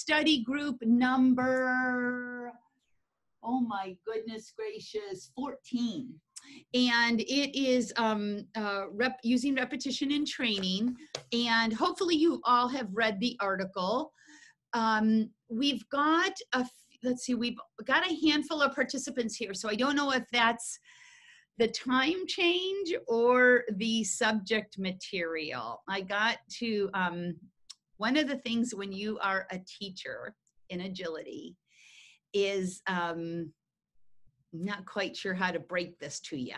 study group number, oh my goodness gracious, 14. And it is using repetition in training. And hopefully you all have read the article. We've got we've got a handful of participants here. So I don't know if that's the time change or the subject material. I got to, one of the things when you are a teacher in agility is, not quite sure how to break this to you.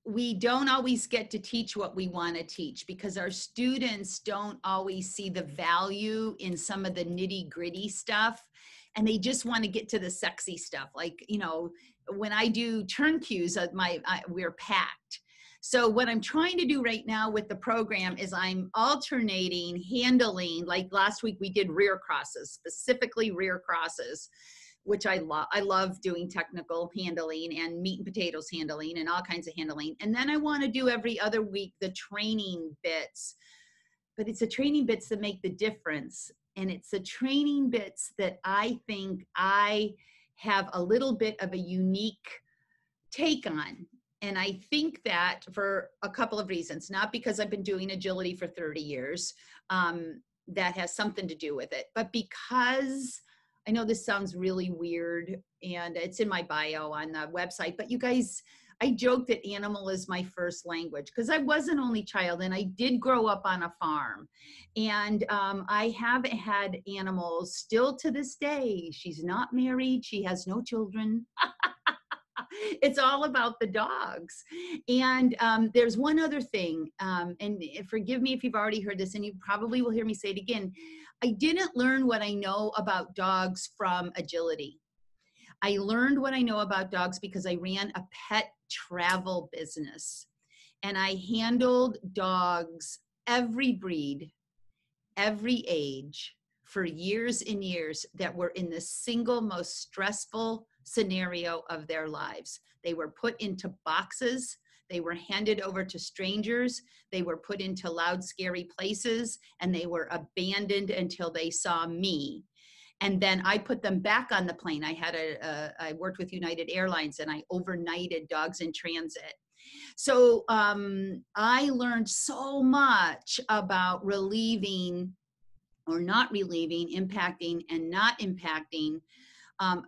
We don't always get to teach what we want to teach because our students don't always see the value in some of the nitty gritty stuff. And they just want to get to the sexy stuff. Like, you know, when I do turn cues, we're packed. So what I'm trying to do right now with the program is I'm alternating handling, like last week we did rear crosses, specifically rear crosses, which I love. I love doing technical handling and meat and potatoes handling and all kinds of handling. And then I want to do every other week the training bits, but it's the training bits that make the difference. And it's the training bits that I think I have a little bit of a unique take on. And I think that for a couple of reasons, not because I've been doing agility for 30 years, that has something to do with it, but because I know this sounds really weird and it's in my bio on the website, but you guys, I joke that animal is my first language because I was an only child and I did grow up on a farm. And I have had animals still to this day. She's not married. She has no children. It's all about the dogs. And there's one other thing, and forgive me if you've already heard this, and you probably will hear me say it again. I didn't learn what I know about dogs from agility. I learned what I know about dogs because I ran a pet travel business. And I handled dogs, every breed, every age, for years and years that were in the single most stressful scenario of their lives. They were put into boxes. They were handed over to strangers. They were put into loud, scary places, and they were abandoned until they saw me. And then I put them back on the plane. I worked with United Airlines and I overnighted dogs in transit. So I learned so much about relieving or not relieving, impacting and not impacting,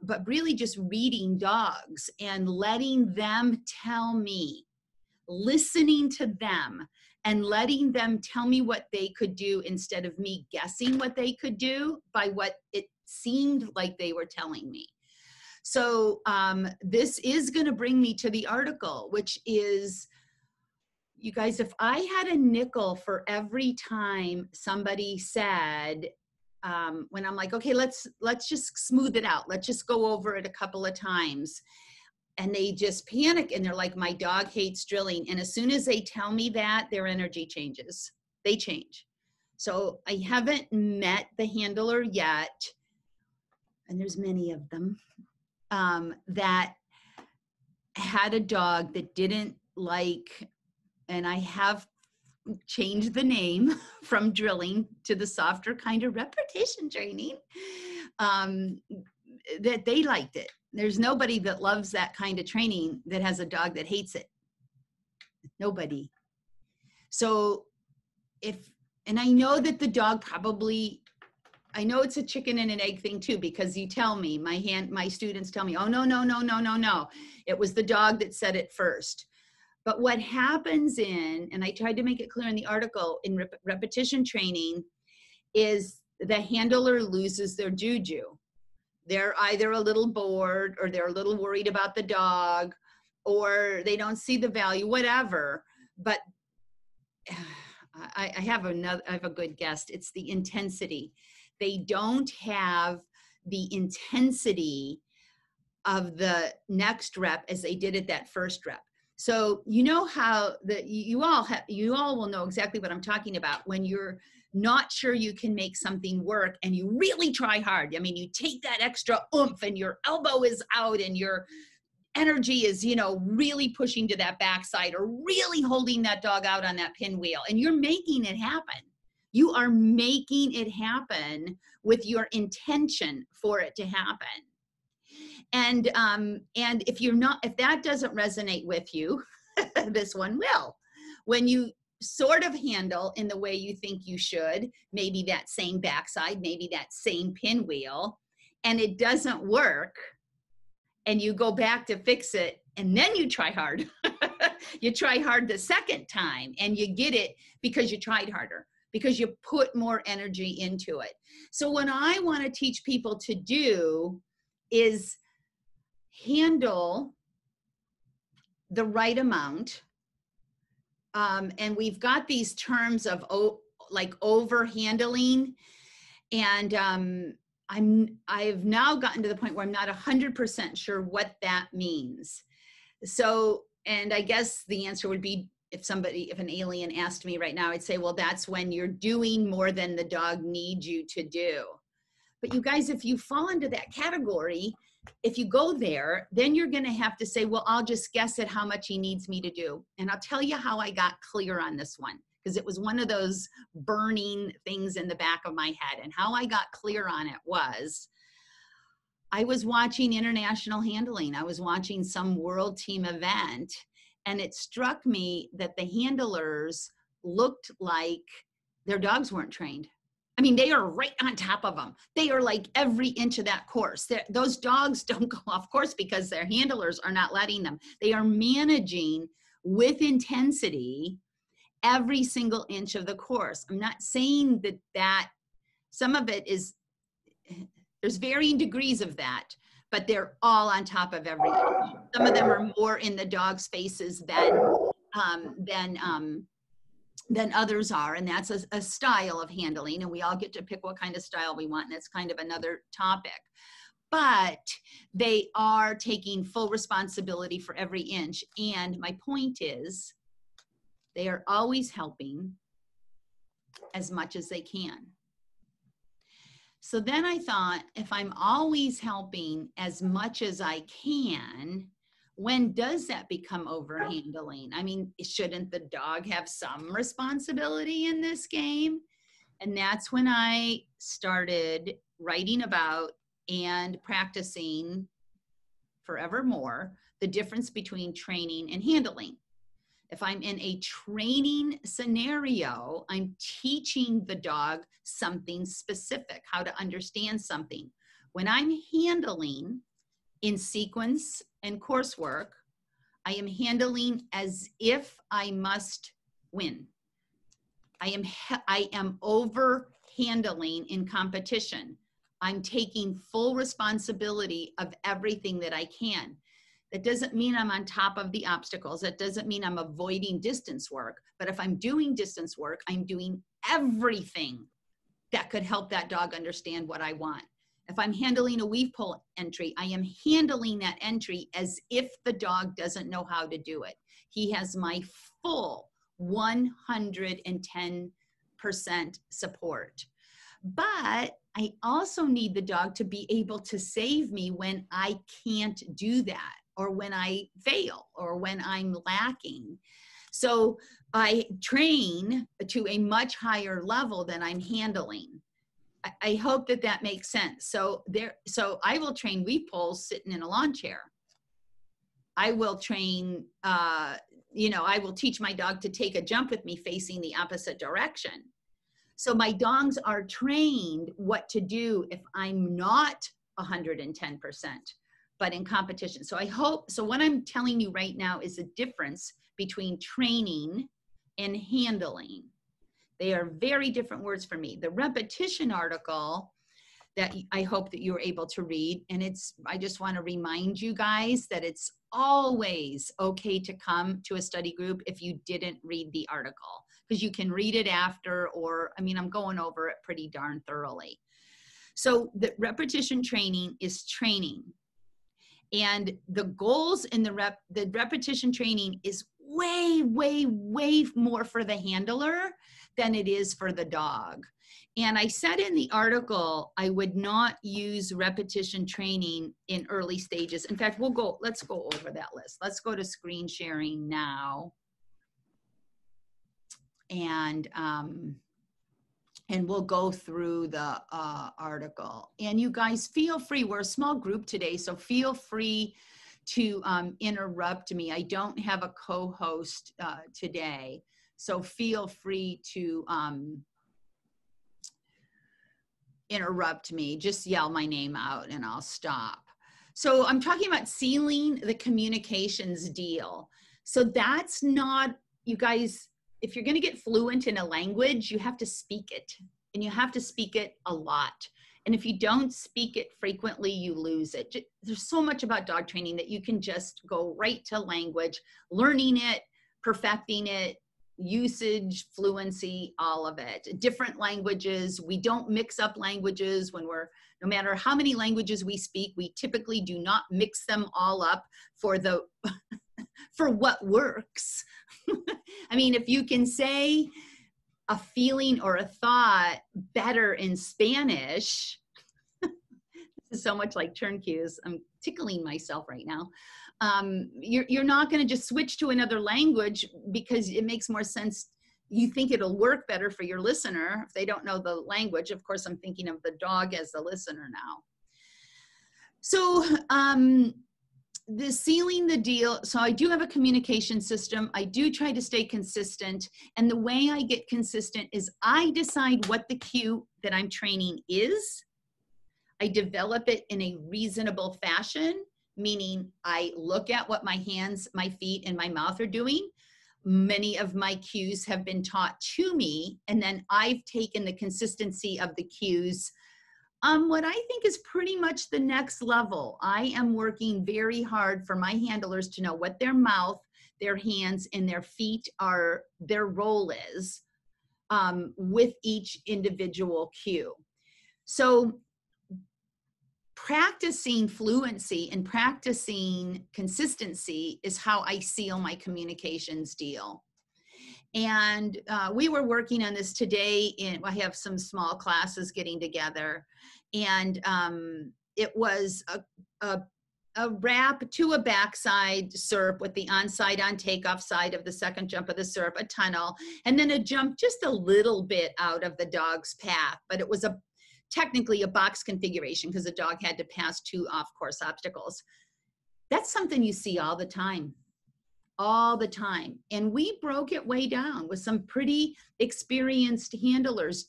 but really just reading dogs and letting them tell me, listening to them and letting them tell me what they could do instead of me guessing what they could do by what it seemed like they were telling me. So this is going to bring me to the article, which is, you guys, if I had a nickel for every time somebody said, when I'm like, okay, let's just smooth it out. Let's just go over it a couple of times. And they just panic and they're like, my dog hates drilling. And as soon as they tell me that, their energy changes. They change. So I haven't met the handler yet, and there's many of them, that had a dog that didn't like, and I have changed the name from drilling to the softer kind of repetition training, that they liked it. There's nobody that loves that kind of training that has a dog that hates it. Nobody. So and I know that the dog probably, I know it's a chicken and an egg thing too, because you tell me, my students tell me, oh, no. It was the dog that said it first. But what happens and I tried to make it clear in the article, in repetition training, is the handler loses their juju. They're either a little bored or they're a little worried about the dog or they don't see the value, whatever. But I have a good guess. It's the intensity. They don't have the intensity of the next rep as they did at that first rep. So you know how you all will know exactly what I'm talking about when you're not sure you can make something work and you really try hard. I mean, you take that extra oomph and your elbow is out and your energy is, really pushing to that backside or really holding that dog out on that pinwheel and you're making it happen. You are making it happen with your intention for it to happen. And if you're not, if that doesn't resonate with you, this one will. When you sort of handle in the way you think you should, maybe that same backside, maybe that same pinwheel, and it doesn't work, and you go back to fix it, and then you try hard. You try hard the second time, and you get it because you tried harder, because you put more energy into it. So what I want to teach people to do is handle the right amount. And we've got these terms of like over handling. And I've now gotten to the point where I'm not 100% sure what that means. So, and I guess the answer would be, if an alien asked me right now, I'd say, well, that's when you're doing more than the dog needs you to do. But you guys, if you fall into that category, if you go there, then you're going to have to say, well, I'll just guess at how much he needs me to do. And I'll tell you how I got clear on this one, because it was one of those burning things in the back of my head. And how I got clear on it was, I was watching international handling. I was watching some world team event, and it struck me that the handlers looked like their dogs weren't trained. I mean, they are right on top of them. They are like every inch of that course. Those dogs don't go off course because their handlers are not letting them. They are managing with intensity every single inch of the course. I'm not saying that some of it is, there's varying degrees of that, but they're all on top of everything. Some of them are more in the dog's faces than others are, and that's a style of handling, and we all get to pick what kind of style we want, and it's kind of another topic. But they are taking full responsibility for every inch, and my point is, they are always helping as much as they can. So then I thought, if I'm always helping as much as I can, when does that become overhandling? I mean, shouldn't the dog have some responsibility in this game? And that's when I started writing about and practicing forevermore the difference between training and handling. If I'm in a training scenario, I'm teaching the dog something specific, how to understand something. When I'm handling in sequence and coursework, I am handling as if I must win. I am over handling in competition. I'm taking full responsibility of everything that I can. That doesn't mean I'm on top of the obstacles. That doesn't mean I'm avoiding distance work. But if I'm doing distance work, I'm doing everything that could help that dog understand what I want. If I'm handling a weave pull entry, I am handling that entry as if the dog doesn't know how to do it. He has my full 110% support. But I also need the dog to be able to save me when I can't do that, or when I fail, or when I'm lacking. So I train to a much higher level than I'm handling. I hope that that makes sense. So I will train weave pulls sitting in a lawn chair. I will train, I will teach my dog to take a jump with me facing the opposite direction. So my dogs are trained what to do if I'm not 110%, but in competition. So what I'm telling you right now is the difference between training and handling. They are very different words for me. The repetition article that I hope that you were able to read, and I just want to remind you guys that it's always okay to come to a study group if you didn't read the article, because you can read it after, I'm going over it pretty darn thoroughly. So the repetition training is training. And the goals in the repetition training is way, way, way more for the handler than it is for the dog. And I said in the article, I would not use repetition training in early stages. In fact, let's go over that list. Let's go to screen sharing now. And and we'll go through the article. And you guys feel free, we're a small group today, so feel free to interrupt me. I don't have a co-host today, so feel free to interrupt me. Just yell my name out and I'll stop. So I'm talking about sealing the communications deal. So that's not, you guys, if you're going to get fluent in a language, you have to speak it, and you have to speak it a lot. And if you don't speak it frequently, you lose it. There's so much about dog training that you can just go right to language, learning it, perfecting it, usage, fluency, all of it. Different languages. We don't mix up languages when we're, no matter how many languages we speak, we typically do not mix them all up for the, for what works. I mean, if you can say a feeling or a thought better in Spanish, this is so much like turn cues. I'm tickling myself right now. You're not going to just switch to another language because it makes more sense. You think it'll work better for your listener if they don't know the language. Of course, I'm thinking of the dog as the listener now. So the sealing the deal. So I do have a communication system. I do try to stay consistent. And the way I get consistent is I decide what the cue that I'm training is. I develop it in a reasonable fashion, meaning I look at what my hands, my feet, and my mouth are doing. Many of my cues have been taught to me, and then I've taken the consistency of the cues. What I think is pretty much the next level. I am working very hard for my handlers to know what their mouth, their hands, and their feet are, their role is with each individual cue. So practicing fluency and practicing consistency is how I seal my communications deal. And we were working on this today. I have some small classes getting together, and it was a wrap to a backside SERP with the onside on takeoff side of the second jump of the SERP, a tunnel, and then a jump just a little bit out of the dog's path. But it was technically a box configuration because the dog had to pass 2 off-course obstacles. That's something you see all the time. All the time. And we broke it way down with some pretty experienced handlers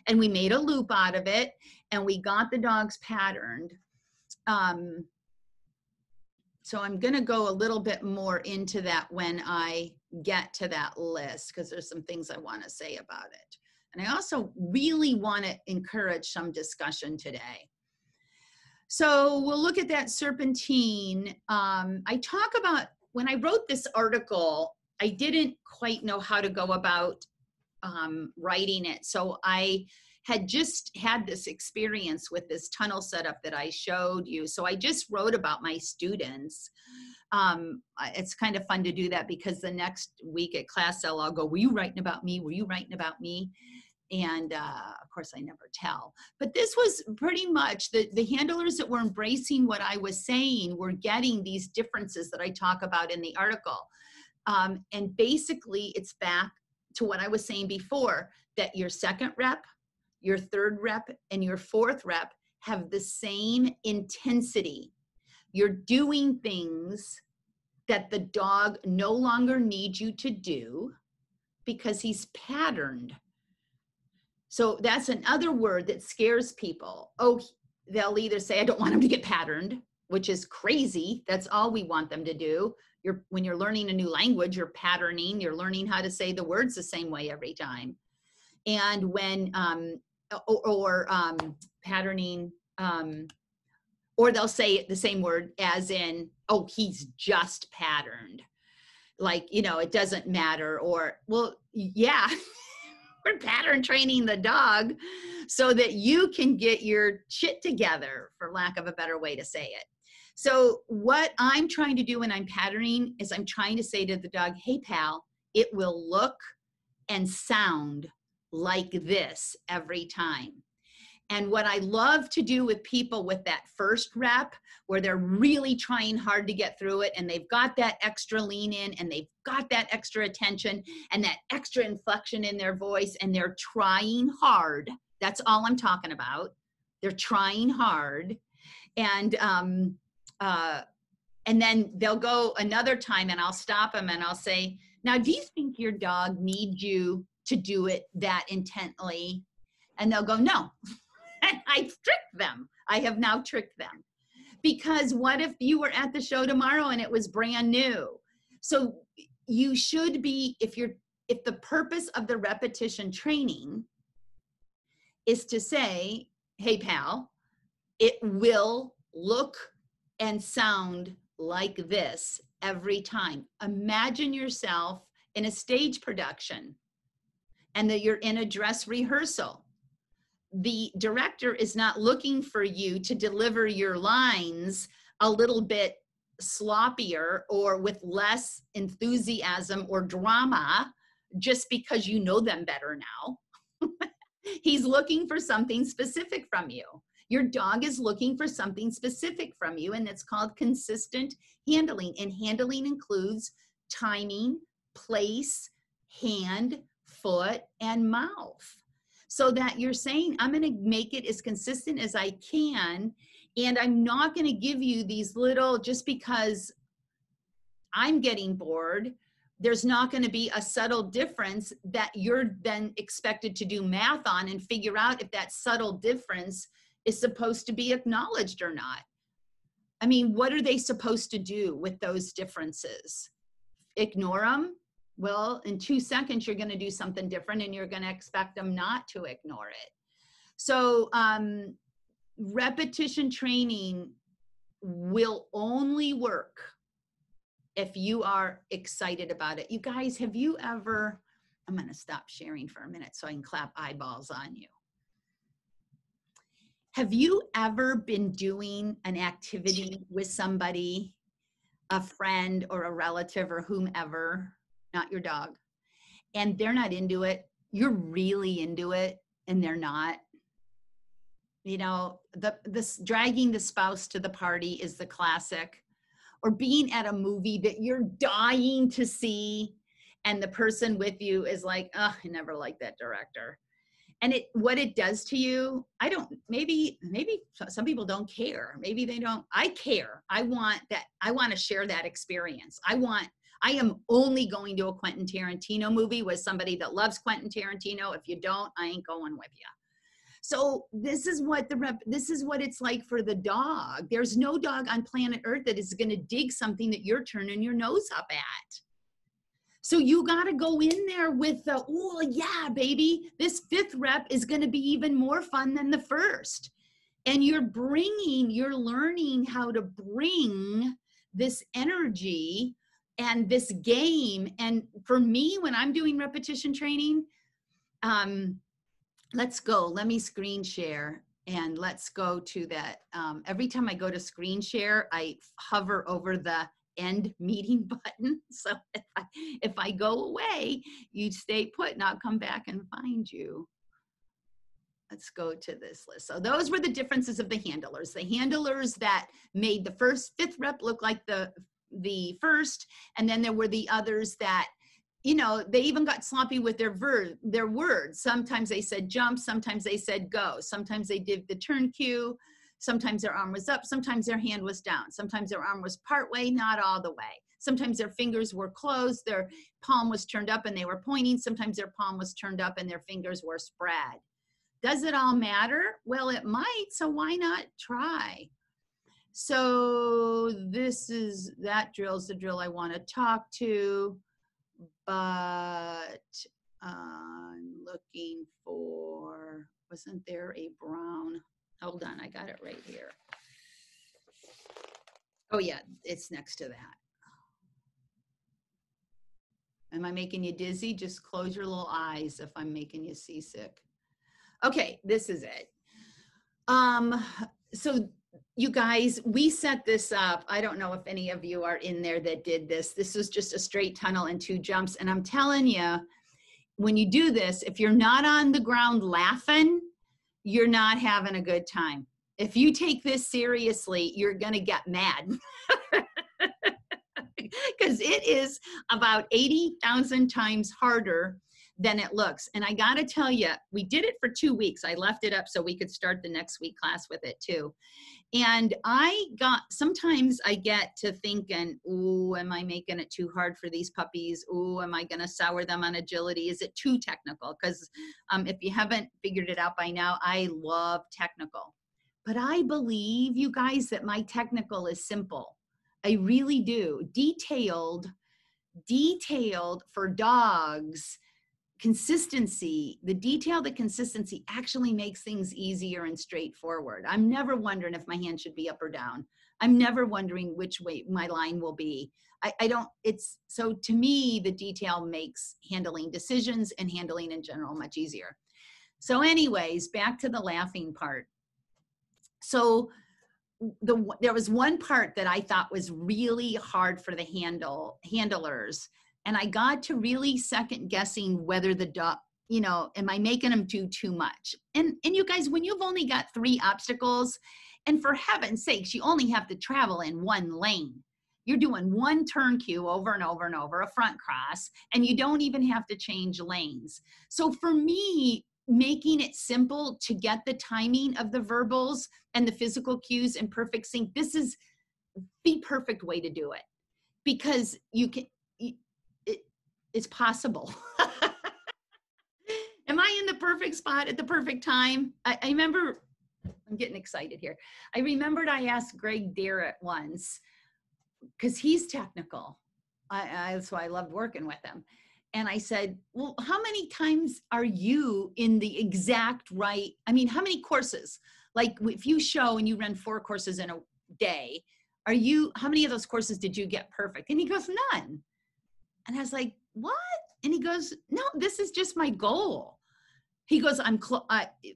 and we made a loop out of it, and we got the dogs patterned. So I'm going to go a little bit more into that when I get to that list, because there's some things I want to say about it. And I also really want to encourage some discussion today. So we'll look at that serpentine. I talk about, when I wrote this article, I didn't quite know how to go about writing it. So I had just had this experience with this tunnel setup that I showed you. So I just wrote about my students. It's kind of fun to do that because the next week at class cell, I'll go, were you writing about me? Were you writing about me? And of course I never tell, but this was pretty much the handlers that were embracing what I was saying were getting these differences that I talk about in the article. And basically it's back to what I was saying before, that your second rep, your third rep, and your fourth rep have the same intensity. You're doing things that the dog no longer needs you to do because he's patterned. So that's another word that scares people. Oh, they'll either say, I don't want him to get patterned, which is crazy. That's all we want them to do. When you're learning a new language, you're patterning, you're learning how to say the words the same way every time. And when, patterning, or they'll say the same word as in, oh, he's just patterned. Like, it doesn't matter. Or, well, yeah. We're pattern training the dog so that you can get your shit together, for lack of a better way to say it. So what I'm trying to do when I'm patterning is I'm trying to say to the dog, hey, pal, it will look and sound like this every time. And what I love to do with people with that first rep, where they're really trying hard to get through it and they've got that extra lean in and they've got that extra attention and that extra inflection in their voice and they're trying hard. That's all I'm talking about. They're trying hard. And then they'll go another time and I'll stop them and I'll say, now, do you think your dog needs you to do it that intently? And they'll go, no. And I've tricked them. I have now tricked them. Because what if you were at the show tomorrow and it was brand new? So you should be, if the purpose of the repetition training is to say, hey, pal, it will look and sound like this every time. Imagine yourself in a stage production and that you're in a dress rehearsal. The director is not looking for you to deliver your lines a little bit sloppier or with less enthusiasm or drama just because you know them better now. He's looking for something specific from you. Your dog is looking for something specific from you, and it's called consistent handling. And handling includes timing, place, hand, foot, and mouth. So that you're saying, I'm going to make it as consistent as I can, and I'm not going to give you these little, just because I'm getting bored, there's not going to be a subtle difference that you're then expected to do math on and figure out if that subtle difference is supposed to be acknowledged or not. I mean, what are they supposed to do with those differences? Ignore them? Well, in 2 seconds, you're going to do something different and you're going to expect them not to ignore it. So repetition training will only work if you are excited about it. You guys, have you ever, I'm going to stop sharing for a minute so I can clap eyeballs on you. Have you ever been doing an activity with somebody, a friend or a relative or whomever, not your dog, and they're not into it? You're really into it and they're not. You know, this dragging the spouse to the party is the classic. Or being at a movie that you're dying to see and the person with you is like, oh, I never liked that director. And what it does to you, maybe some people don't care. Maybe they don't. I care. I want to share that experience. I am only going to a Quentin Tarantino movie with somebody that loves Quentin Tarantino. If you don't, I ain't going with you. So this is what it's like for the dog. There's no dog on planet Earth that is going to dig something that you're turning your nose up at. So you got to go in there with the, oh yeah, baby, this 5th rep is going to be even more fun than the first. And you're learning how to bring this energy and this game. And for me, when I'm doing repetition training, let's go. Let me screen share and let's go to that. Every time I go to screen share, I hover over the end meeting button. So if I go away, you stay put and I'll come back and find you. Let's go to this list. So those were the differences of the handlers. The handlers that made the 5th rep look like the first, and then there were the others that, you know, they even got sloppy with their words. Sometimes they said jump, sometimes they said go, sometimes they did the turn cue, sometimes their arm was up, sometimes their hand was down, sometimes their arm was part way, not all the way. Sometimes their fingers were closed, their palm was turned up and they were pointing, sometimes their palm was turned up and their fingers were spread. Does it all matter? Well, it might, so why not try? So that drill's the drill I want to talk to. But I'm looking for, wasn't there a brown? Hold on, I got it right here. Oh yeah, it's next to that. Am I making you dizzy? Just close your little eyes if I'm making you seasick. Okay, this is it. So you guys, we set this up. I don't know if any of you are in there that did this. This was just a straight tunnel and 2 jumps. And I'm telling you, when you do this, if you're not on the ground laughing, you're not having a good time. If you take this seriously, you're going to get mad. Because it is about 80,000 times harder than it looks. And I got to tell you, we did it for 2 weeks. I left it up so we could start the next week class with it too. And sometimes I get to thinking, ooh, am I making it too hard for these puppies? Ooh, am I going to sour them on agility? Is it too technical? Because if you haven't figured it out by now, I love technical. But I believe, you guys, that my technical is simple. I really do. Detailed for dogs. Consistency, the detail, the consistency actually makes things easier and straightforward. I'm never wondering if my hand should be up or down. I'm never wondering which way my line will be. So to me, the detail makes handling decisions and handling in general much easier. So anyways, back to the laughing part. So there was one part that I thought was really hard for the handlers. And I got to really second guessing whether the dog, am I making them do too much? And you guys, when you've only got 3 obstacles, and for heaven's sakes, you only have to travel in 1 lane. You're doing 1 turn cue over and over and over, a front cross, and you don't even have to change lanes. So for me, making it simple to get the timing of the verbals and the physical cues in perfect sync, this is the perfect way to do it, because it's possible. Am I in the perfect spot at the perfect time? I remember, I'm getting excited here. I remembered I asked Greg Darrett once, because he's technical. That's why I loved working with him. And I said, well, how many times are you in the exact right? I mean, how many courses? Like if you show and you run 4 courses in a day, how many of those courses did you get perfect? And he goes, none. And I was like, what? And he goes, no, this is just my goal. He goes,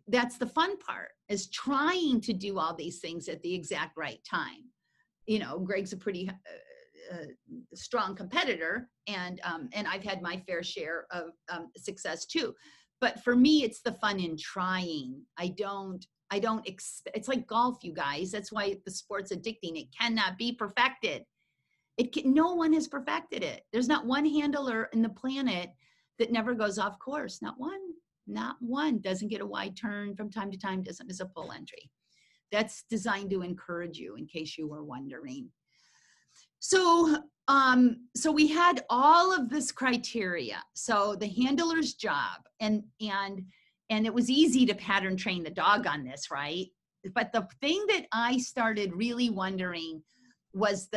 that's the fun part, is trying to do all these things at the exact right time. Greg's a pretty strong competitor, and I've had my fair share of success too. But for me, it's the fun in trying. I don't expect. It's like golf, you guys. That's why the sport's addicting. It cannot be perfected. No one has perfected it. There's not one handler in the planet that never goes off course. Not one doesn't get a wide turn from time to time, doesn't miss a pull entry. That's designed to encourage you, in case you were wondering. So we had all of this criteria. So the handler's job, and it was easy to pattern train the dog on this, right? But the thing that I started really wondering was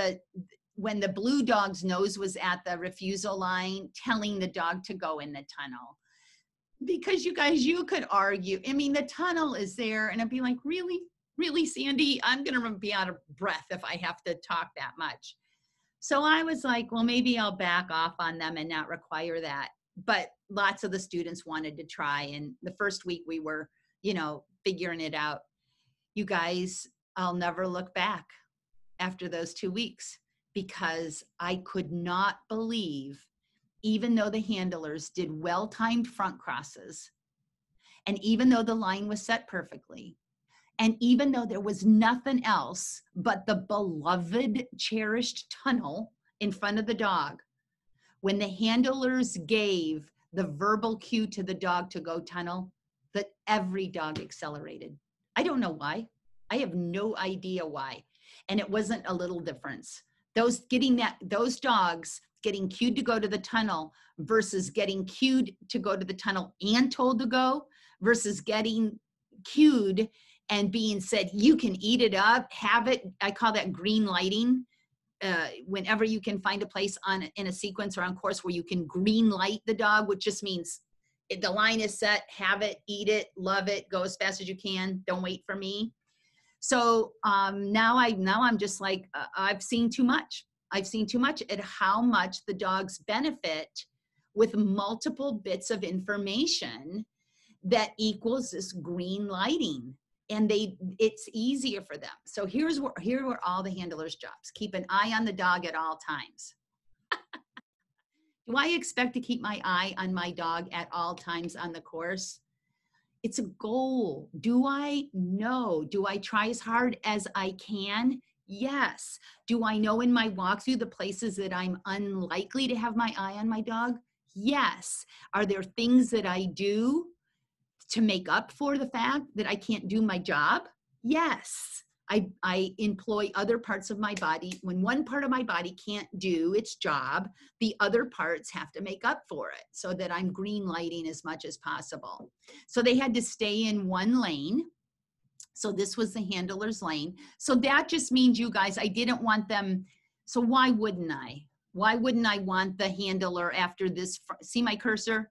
when the blue dog's nose was at the refusal line, telling the dog to go in the tunnel. Because you guys, you could argue, I mean, the tunnel is there, and I'd be like, really, Sandy, I'm going to be out of breath if I have to talk that much. So I was like, well, maybe I'll back off on them and not require that. But lots of the students wanted to try. And the first week we were, figuring it out. You guys, I'll never look back after those 2 weeks, because I could not believe, even though the handlers did well-timed front crosses, and even though the line was set perfectly, and even though there was nothing else but the beloved, cherished tunnel in front of the dog, when the handlers gave the verbal cue to the dog to go tunnel, that every dog accelerated. I don't know why. I have no idea why. And it wasn't a little difference. Those dogs getting cued to go to the tunnel versus getting cued to go to the tunnel and told to go, versus getting cued and being said, you can eat it up, have it. I call that green lighting. Whenever you can find a place in a sequence or on course where you can green light the dog, which just means the line is set, have it, eat it, love it, go as fast as you can, don't wait for me. So now I'm just like, I've seen too much. I've seen too much at how much the dogs benefit with multiple bits of information that equals this green lighting. And it's easier for them. So here were all the handlers' jobs. Keep an eye on the dog at all times. Do I expect to keep my eye on my dog at all times on the course? It's a goal. Do I? No. Do I try as hard as I can? Yes. Do I know in my walkthrough the places that I'm unlikely to have my eye on my dog? Yes. Are there things that I do to make up for the fact that I can't do my job? Yes. I employ other parts of my body. When one part of my body can't do its job, the other parts have to make up for it so that I'm green lighting as much as possible. So they had to stay in one lane. So this was the handler's lane. So that just means, you guys, I didn't want them. So why wouldn't I? Why wouldn't I want the handler after this? See my cursor?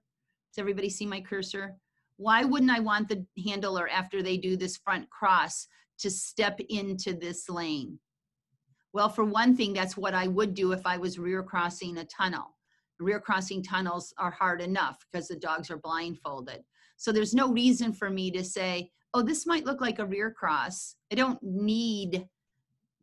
Does everybody see my cursor? Why wouldn't I want the handler after they do this front cross to step into this lane? Well, for one thing, that's what I would do if I was rear crossing a tunnel. Rear crossing tunnels are hard enough because the dogs are blindfolded. So there's no reason for me to say, oh, this might look like a rear cross. I don't need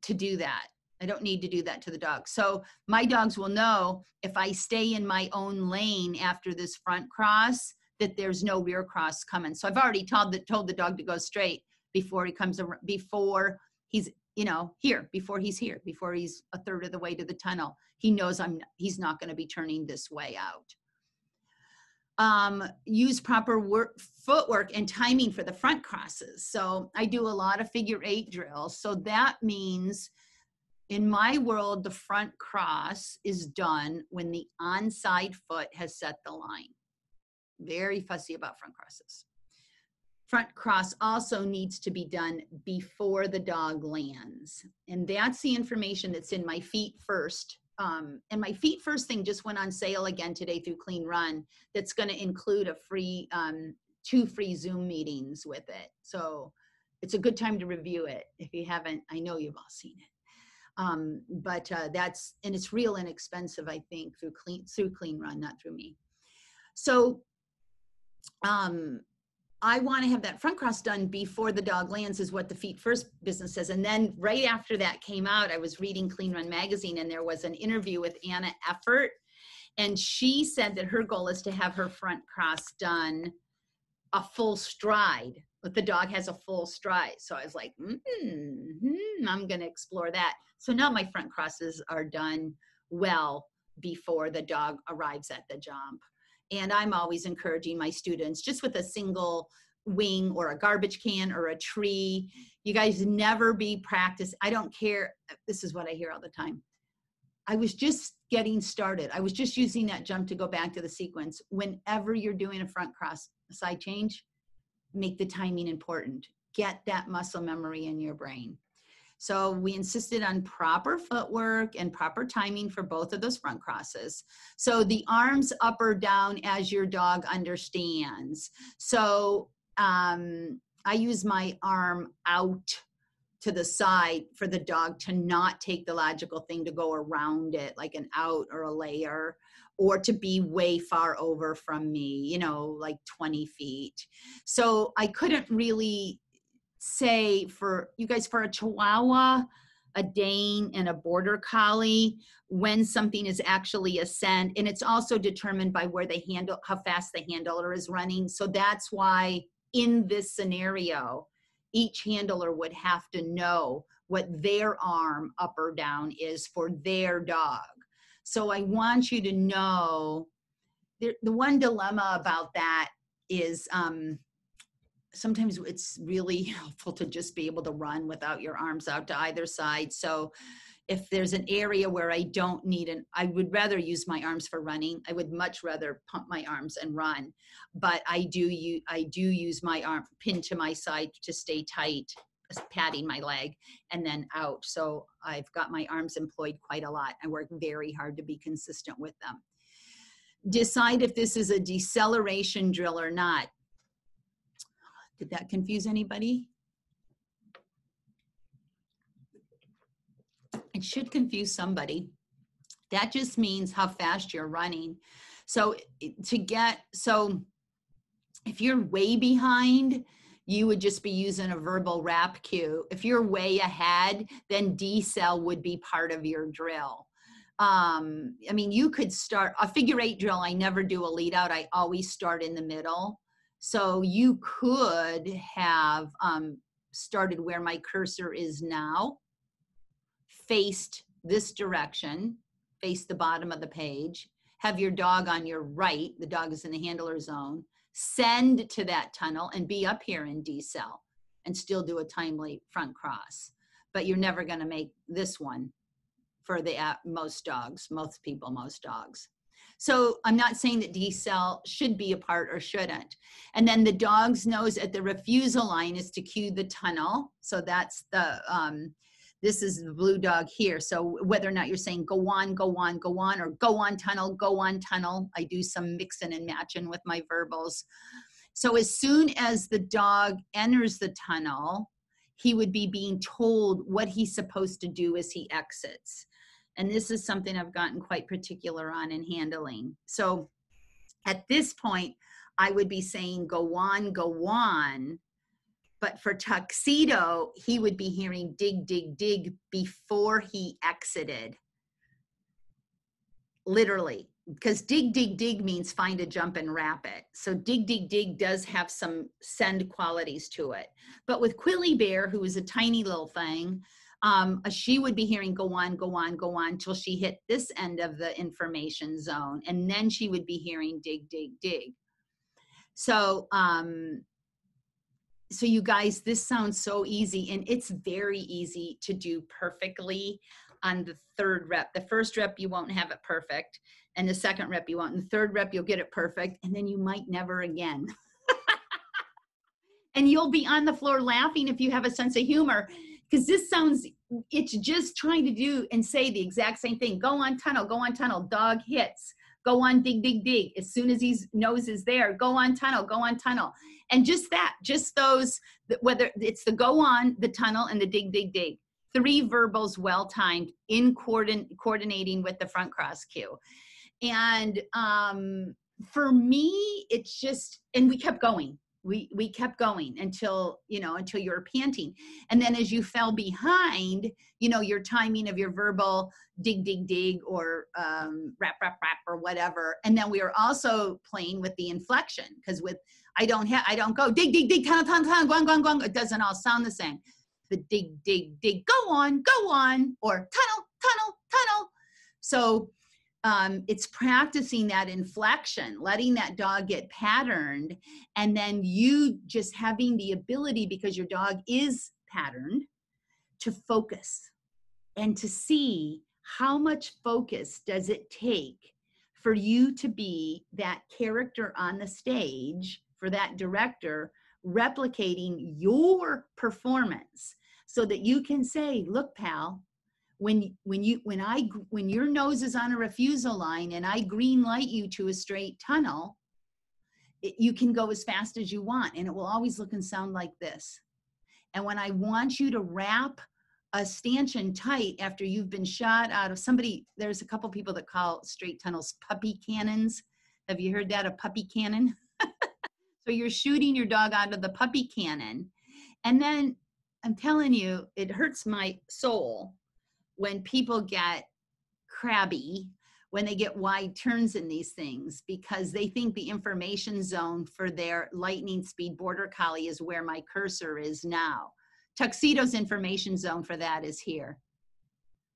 to do that. I don't need to do that to the dog. So my dogs will know if I stay in my own lane after this front cross, that there's no rear cross coming. So I've already told the dog to go straight before he comes around, before he's, before he's here, before he's a third of the way to the tunnel. He knows he's not going to be turning this way out. Use proper footwork and timing for the front crosses. So I do a lot of figure 8 drills. So that means in my world, the front cross is done when the onside foot has set the line. Very fussy about front crosses. Front cross also needs to be done before the dog lands. And that's the information that's in my feet first. And my feet first thing just went on sale again today through Clean Run. That's going to include a free, 2 free Zoom meetings with it. So it's a good time to review it. If you haven't, I know you've all seen it. But and it's real inexpensive, I think, through Clean Run, not through me. So I want to have that front cross done before the dog lands, is what the Feet First business says. And then right after that came out, I was reading Clean Run magazine, and there was an interview with Anna Effort. And she said that her goal is to have her front cross done a full stride, but the dog has a full stride. So I was like, I'm going to explore that. So now my front crosses are done well before the dog arrives at the jump. And I'm always encouraging my students, just with a single wing or a garbage can or a tree, you guys never be practice. I don't care. This is what I hear all the time. I was just getting started. I was just using that jump to go back to the sequence. Whenever you're doing a front cross side change, make the timing important. Get that muscle memory in your brain. So we insisted on proper footwork and proper timing for both of those front crosses. So the arms up or down as your dog understands. So I use my arm out to the side for the dog to not take the logical thing to go around it, like an out or a layer, or to be way far over from me, like 20 feet. So I couldn't really say for you guys, for a Chihuahua, a Dane, and a Border Collie, when something is actually a scent, and it's also determined by where the handle, how fast the handler is running. So that's why in this scenario, each handler would have to know what their arm up or down is for their dog. So I want you to know the one dilemma about that is sometimes it's really helpful to just be able to run without your arms out to either side. So if there's an area where I don't need I would rather use my arms for running. I would much rather pump my arms and run, but I do use my arm pinned to my side to stay tight, patting my leg, and then out. So I've got my arms employed quite a lot. I work very hard to be consistent with them. Decide if this is a deceleration drill or not. Did that confuse anybody? It should confuse somebody. That just means how fast you're running. So if you're way behind, you would just be using a verbal rap cue. If you're way ahead, then decel would be part of your drill. I mean, you could start a figure 8 drill. I never do a lead out. I always start in the middle. So you could have started where my cursor is now, faced this direction, face the bottom of the page, have your dog on your right, the dog is in the handler zone, send to that tunnel and be up here in decel and still do a timely front cross. But you're never going to make this one for the most dogs, most people, most dogs. So I'm not saying that decel should be a part or shouldn't. And then the dog's nose at the refusal line is to cue the tunnel. So that's the, this is the blue dog here. So whether or not you're saying go on, go on, go on, or go on tunnel, I do some mixing and matching with my verbals. So as soon as the dog enters the tunnel, he would be being told what he's supposed to do as he exits. And this is something I've gotten quite particular on in handling. So at this point, I would be saying, go on, go on. But for Tuxedo, he would be hearing dig, dig, dig before he exited. Literally, because dig, dig, dig means find a jump and wrap it. So dig, dig, dig does have some send qualities to it. But with Quilly Bear, who is a tiny little thing, she would be hearing go on, go on, go on till she hit this end of the information zone. And then she would be hearing dig, dig, dig. So, so you guys, this sounds so easy, and it's very easy to do perfectly on the third rep. The first rep, you won't have it perfect. And the second rep, you won't. And the third rep, you'll get it perfect. And then you might never again. And you'll be on the floor laughing if you have a sense of humor, because this sounds, it's just trying to do and say the exact same thing. Go on tunnel, dog hits. Go on, dig, dig, dig. As soon as his nose is there, go on tunnel. And just that, just those, whether it's the go on, the tunnel, and the dig, dig, dig. 3 verbals well-timed in coordinating with the front cross cue. And for me, it's just, and we kept going. We kept going until, until you were panting. And then as you fell behind, your timing of your verbal dig, dig, dig, or rap, rap, rap, or whatever. And then we were also playing with the inflection, because with, I don't go dig, dig, dig, tunnel, guang, guang, guang. It doesn't all sound the same. The dig, dig, dig, go on, or tunnel. So it's practicing that inflection, letting that dog get patterned, and then you just having the ability, because your dog is patterned, to focus and to see how much focus does it take for you to be that character on the stage, for that director, replicating your performance, so that you can say, look, pal, when your nose is on a refusal line and I green light you to a straight tunnel, you can go as fast as you want, and it will always look and sound like this. And when I want you to wrap a stanchion tight after you've been shot out of somebody, there's a couple people that call straight tunnels puppy cannons. Have you heard that, a puppy cannon? So you're shooting your dog out of the puppy cannon. And then I'm telling you, it hurts my soul when people get crabby, when they get wide turns in these things, because they think the information zone for their lightning speed border collie is where my cursor is now. Tuxedo's information zone for that is here.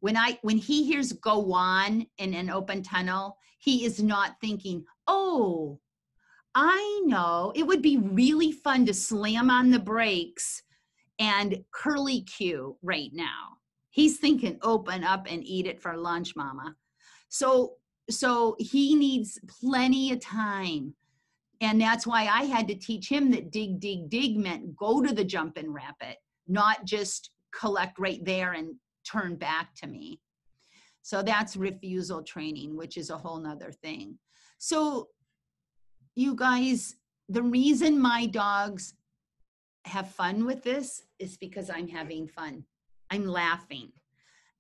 When he hears go on in an open tunnel, he is not thinking, oh, I know, it would be really fun to slam on the brakes and curly cue right now. He's thinking open up and eat it for lunch, mama. So he needs plenty of time. And that's why I had to teach him that dig, dig, dig meant go to the jump and wrap it, not just collect right there and turn back to me. So that's refusal training, which is a whole nother thing. So you guys, the reason my dogs have fun with this is because I'm having fun. I'm laughing,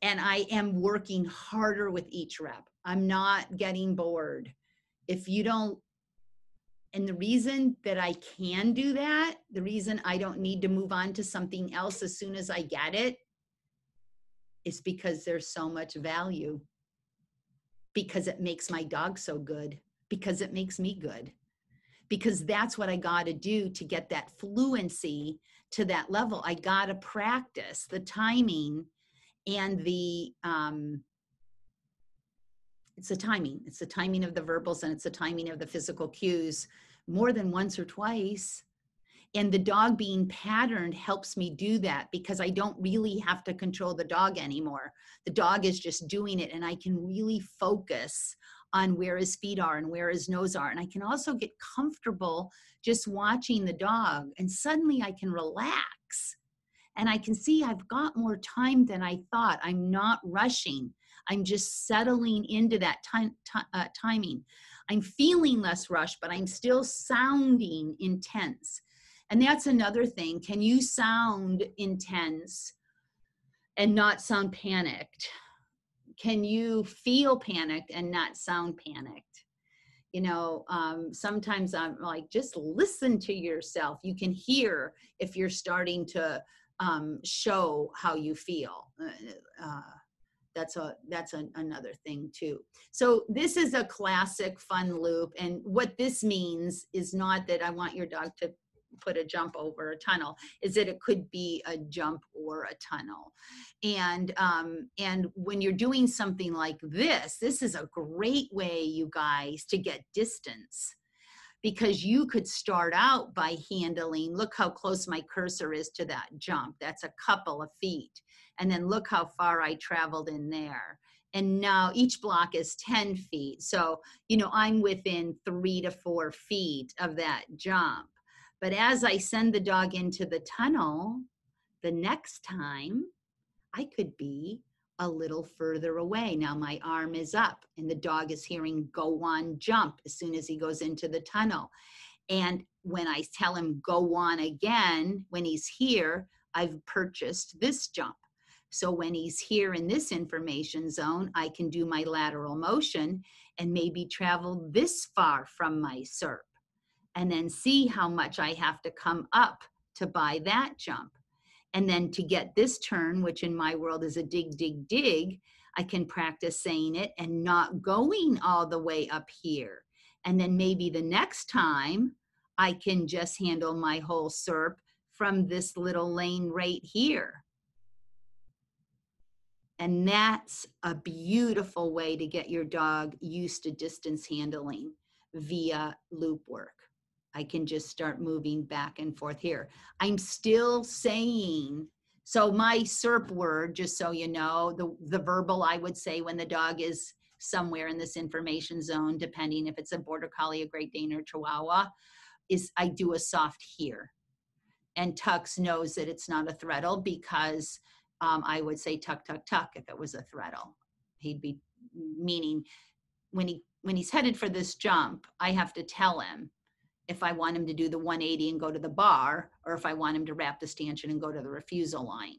and I am working harder with each rep. I'm not getting bored. If you don't, and the reason that I can do that, the reason I don't need to move on to something else as soon as I get it, is because there's so much value, because it makes my dog so good, because it makes me good. because that's what I got to do to get that fluency to that level. I got to practice the timing and it's the timing. It's the timing of the verbals and it's the timing of the physical cues more than once or twice. And the dog being patterned helps me do that because I don't really have to control the dog anymore. The dog is just doing it, and I can really focus on where his feet are and where his nose are. And I can also get comfortable just watching the dog, and suddenly I can relax and I can see I've got more time than I thought. I'm not rushing. I'm just settling into that timing. I'm feeling less rushed, but I'm still sounding intense. And that's another thing. Can you sound intense and not sound panicked? Can you feel panicked and not sound panicked? You know, sometimes I'm like, just listen to yourself. You can hear if you're starting to show how you feel. That's another thing too. So this is a classic fun loop. And what this means is not that I want your dog to put a jump over a tunnel, is that it could be a jump or a tunnel. And when you're doing something like this is a great way, you guys, to get distance. Because you could start out by handling, look how close my cursor is to that jump. That's a couple of feet. And then look how far I traveled in there. And now each block is 10 feet. So, you know, I'm within 3 to 4 feet of that jump. But as I send the dog into the tunnel, the next time I could be a little further away. Now my arm is up and the dog is hearing go on jump as soon as he goes into the tunnel. And when I tell him go on again, when he's here, I've purchased this jump. So when he's here in this information zone, I can do my lateral motion and maybe travel this far from my SERP and then see how much I have to come up to buy that jump. And then to get this turn, which in my world is a dig, dig, dig, I can practice saying it and not going all the way up here. And then maybe the next time I can just handle my whole SERP from this little lane right here. And that's a beautiful way to get your dog used to distance handling via loop work. I can just start moving back and forth here. I'm still saying, so my SERP word, just so you know, the verbal I would say when the dog is somewhere in this information zone, depending if it's a Border Collie, a Great Dane, or Chihuahua, is I do a soft here. And Tux knows that it's not a threadle because I would say tuck, tuck, tuck if it was a threadle. He'd be meaning when he's headed for this jump, I have to tell him if I want him to do the 180 and go to the bar, or if I want him to wrap the stanchion and go to the refusal line.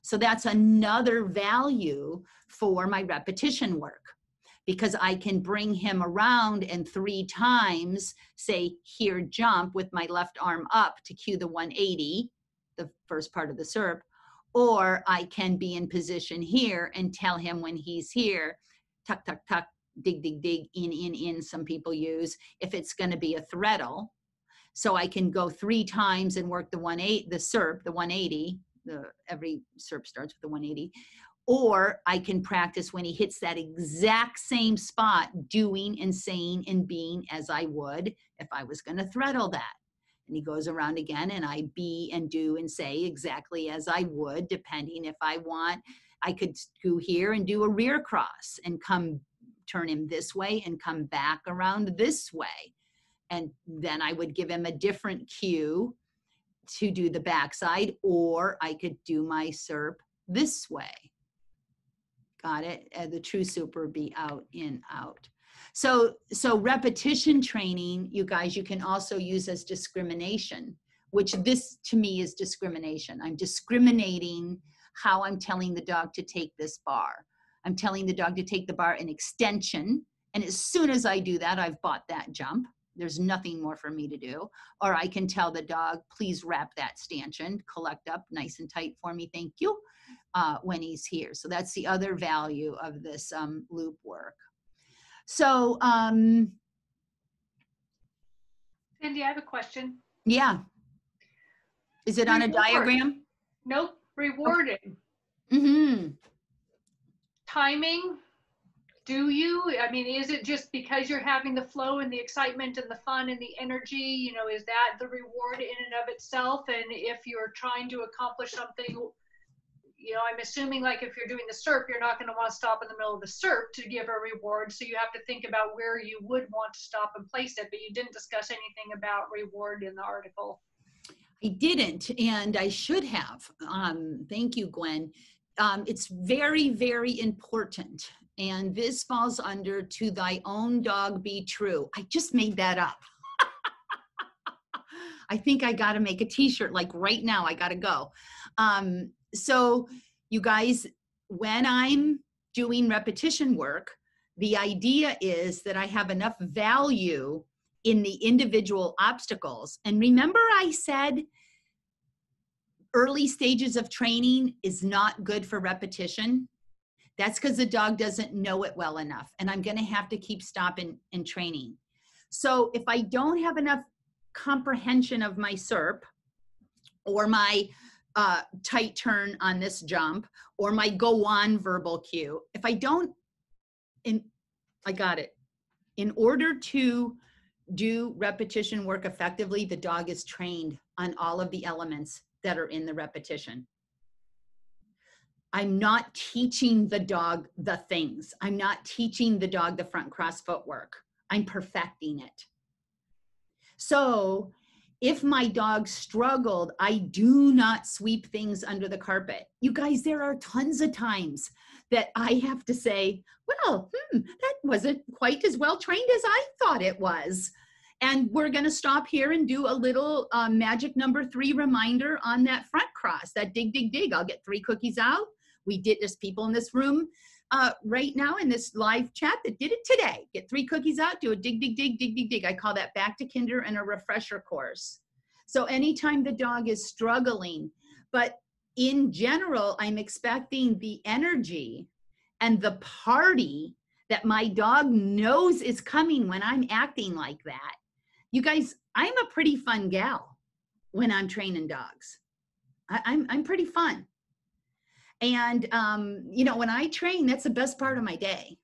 So that's another value for my repetition work, because I can bring him around and 3 times say, here, jump with my left arm up to cue the 180, the first part of the SERP, or I can be in position here and tell him when he's here, tuck, tuck, tuck, dig, dig, dig, in, some people use, if it's going to be a threadle. So I can go 3 times and work the 180, the SERP, the 180, every SERP starts with the 180, or I can practice when he hits that exact same spot, doing and saying and being as I would if I was going to threadle that. And he goes around again and I be and do and say exactly as I would, depending if I want. I could go here and do a rear cross and turn him this way and come back around this way. And then I would give him a different cue to do the backside, or I could do my SERP this way. Got it? The true super be out, in, out. So repetition training, you guys, you can also use as discrimination, which this to me is discrimination. I'm discriminating how I'm telling the dog to take this bar. I'm telling the dog to take the bar in extension. And as soon as I do that, I've bought that jump. There's nothing more for me to do. Or I can tell the dog, please wrap that stanchion, collect up nice and tight for me, thank you, when he's here. So that's the other value of this loop work. So Cindy, I have a question. Yeah. Is it on a diagram? Nope. Rewarding. Mm-hmm. Timing. Do you? I mean, is it just because you're having the flow and the excitement and the fun and the energy? You know, is that the reward in and of itself? And if you're trying to accomplish something, you know, I'm assuming like if you're doing the SERP, you're not going to want to stop in the middle of the SERP to give a reward. So you have to think about where you would want to stop and place it. But you didn't discuss anything about reward in the article. I didn't, and I should have. Thank you, Gwen. It's very, very important. And this falls under to thy own dog be true. I just made that up. I think I got to make a t-shirt like right now. I got to go. So you guys, when I'm doing repetition work, the idea is that I have enough value in the individual obstacles. And remember I said early stages of training is not good for repetition. That's because the dog doesn't know it well enough. And I'm going to have to keep stopping and training. So if I don't have enough comprehension of my SERP or my tight turn on this jump or my go on verbal cue, if I don't, I got it. In order to do repetition work effectively, the dog is trained on all of the elements that are in the repetition. I'm not teaching the dog the things. I'm not teaching the dog the front cross footwork. I'm perfecting it. So if my dog struggled, I do not sweep things under the carpet. You guys, there are tons of times that I have to say, well, that wasn't quite as well trained as I thought it was. And we're going to stop here and do a little magic number 3 reminder on that front cross, that dig, dig, dig. I'll get 3 cookies out. There's people in this room right now in this live chat that did it today. Get 3 cookies out, do a dig, dig, dig, dig, dig, dig. I call that back to kinder and a refresher course. So anytime the dog is struggling, but in general, I'm expecting the energy and the party that my dog knows is coming when I'm acting like that. You guys, I'm a pretty fun gal when I'm training dogs. I'm pretty fun. And, you know, when I train, that's the best part of my day.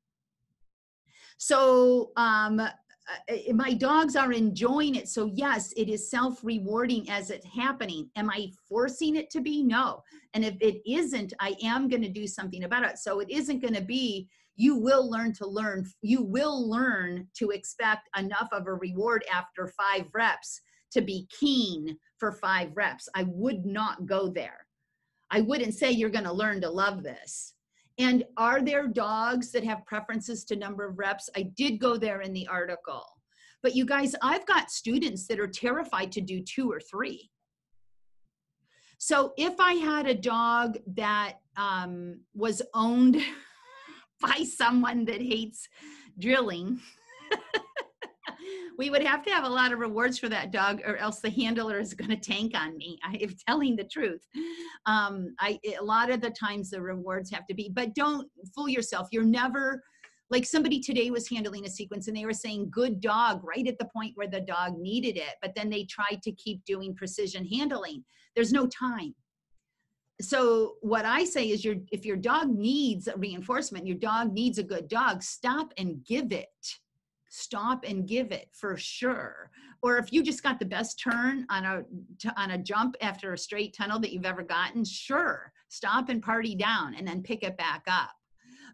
So my dogs are enjoying it. So yes, it is self-rewarding as it's happening. Am I forcing it to be? No. And if it isn't, I am going to do something about it. So it isn't going to be, you will learn to learn. You will learn to expect enough of a reward after 5 reps to be keen for 5 reps. I would not go there. I wouldn't say you're going to learn to love this. And are there dogs that have preferences to number of reps? I did go there in the article. But you guys, I've got students that are terrified to do 2 or 3. So if I had a dog that was owned by someone that hates drilling, we would have to have a lot of rewards for that dog, or else the handler is going to tank on me. I'm telling the truth. A lot of the times the rewards have to be, but don't fool yourself. You're never, like somebody today was handling a sequence and they were saying good dog right at the point where the dog needed it, but then they tried to keep doing precision handling. There's no time. So what I say is if your dog needs reinforcement, your dog needs a good dog, stop and give it. Stop and give it for sure. Or if you just got the best turn on a jump after a straight tunnel that you've ever gotten, sure, stop and party down and then pick it back up.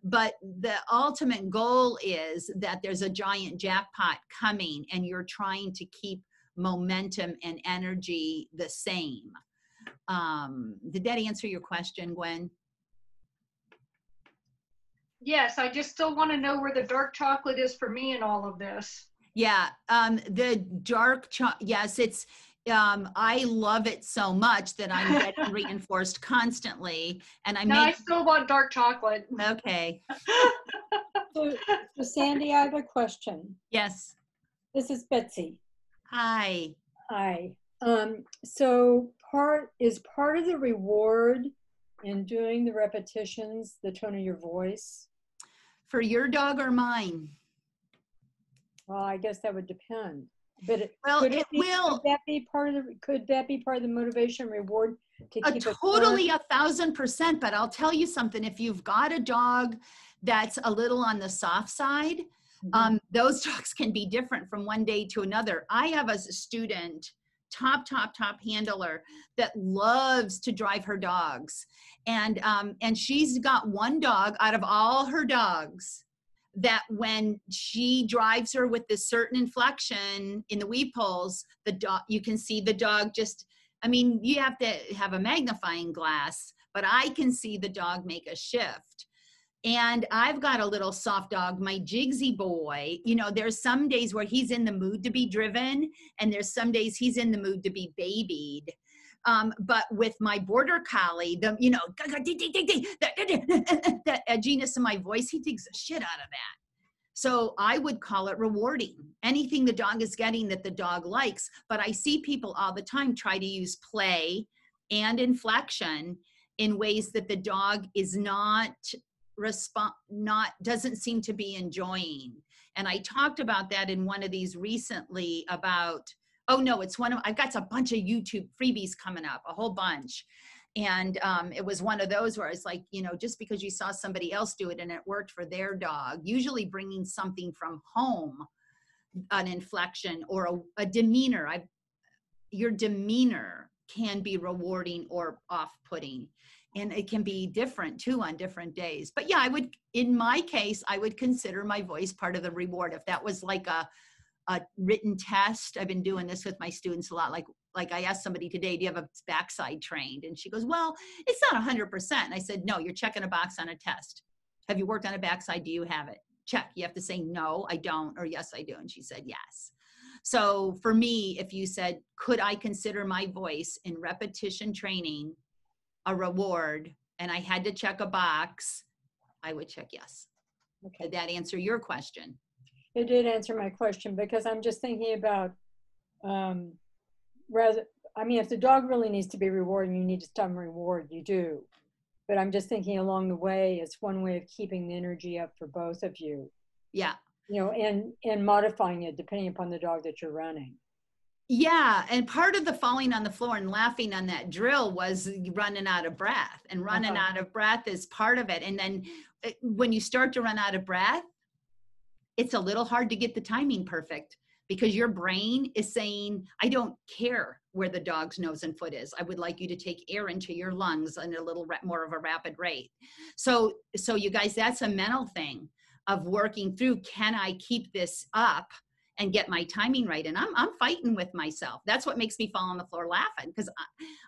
But the ultimate goal is that there's a giant jackpot coming and you're trying to keep momentum and energy the same. Did that answer your question, Gwen? Yes, I just still want to know where the dark chocolate is for me in all of this. Yeah, the dark chocolate, yes, it's, I love it so much that I'm getting reinforced constantly. And I still want dark chocolate. Okay. So Sandy, I have a question. Yes. This is Betsy. Hi. Hi. So part of the reward in doing the repetitions, the tone of your voice? For your dog or mine? Well, I guess that would depend. But Well, it will. could that be part of the motivation reward to keep it Totally fun? 1,000%. But I'll tell you something, if you've got a dog that's a little on the soft side, those dogs can be different from one day to another. I have a student, top handler, that loves to drive her dogs. And she's got one dog out of all her dogs that when she drives her with this certain inflection in the weave poles, the dog, you can see the dog just, I mean, you have to have a magnifying glass, but I can see the dog make a shift. And I've got a little soft dog, my Jigsy boy. You know, there's some days where he's in the mood to be driven, and there's some days he's in the mood to be babied. But with my border collie, the, you know, that edginess in my voice, he digs the shit out of that. So I would call it rewarding. Anything the dog is getting that the dog likes. But I see people all the time try to use play and inflection in ways that the dog is doesn't seem to be enjoying. And I talked about that in one of these recently about, I've got a bunch of YouTube freebies coming up, a whole bunch. And it was one of those where it's like, you know, just because you saw somebody else do it and it worked for their dog, usually bringing something from home, an inflection or a demeanor. Your demeanor can be rewarding or off-putting. And it can be different too on different days. But yeah, in my case, I would consider my voice part of the reward. If that was like a written test, I've been doing this with my students a lot. Like I asked somebody today, do you have a backside trained? And she goes, well, it's not 100%. And I said, no, you're checking a box on a test. Have you worked on a backside? Do you have it? Check. You have to say, no, I don't, or yes, I do. And she said, yes. So for me, if you said, could I consider my voice in repetition training a reward, and I had to check a box, I would check yes. Okay. Did that answer your question? It did answer my question, because I'm just thinking about, if the dog really needs to be rewarded, you need to stop and reward, you do. But I'm just thinking along the way, it's one way of keeping the energy up for both of you. Yeah. You know, and modifying it depending upon the dog that you're running. Yeah, and part of the falling on the floor and laughing on that drill was running out of breath, and running out of breath is part of it. And then when you start to run out of breath, it's a little hard to get the timing perfect, because your brain is saying, I don't care where the dog's nose and foot is. I would like you to take air into your lungs in a little more of a rapid rate. So you guys, that's a mental thing of working through, can I keep this up and get my timing right? And I'm fighting with myself. That's what makes me fall on the floor laughing, because